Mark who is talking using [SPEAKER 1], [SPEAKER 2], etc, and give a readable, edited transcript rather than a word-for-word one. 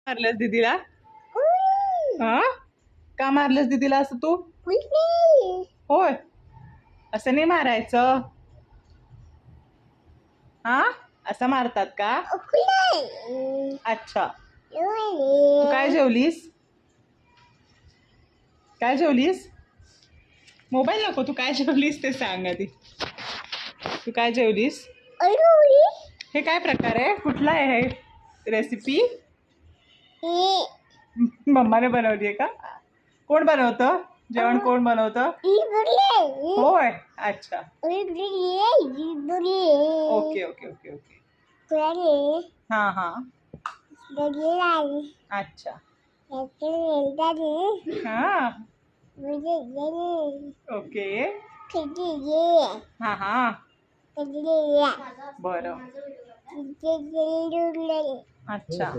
[SPEAKER 1] मारलंस दीदीला? हा, का मारलंस दीदीला असं तू? होय, असं नाही मारायचं. हा, असं मारतात का? अच्छा, तू काय जेवलीस? काय जेवलीस? मोबाईल नको, तू काय जेवलीस ते सांग आधी. तू काय जेवलीस? हे काय प्रकार आहे? कुठला आहे हे रेसिपी? मम्माने बनवली आहे का? कोण बनवतं जेवण? कोण बनवतं? होय, अच्छा, ओके ओके ओके ओके, हाँ हाँ, अच्छा, हाँ, ओके, हाँ हाँ, बरं, अच्छा,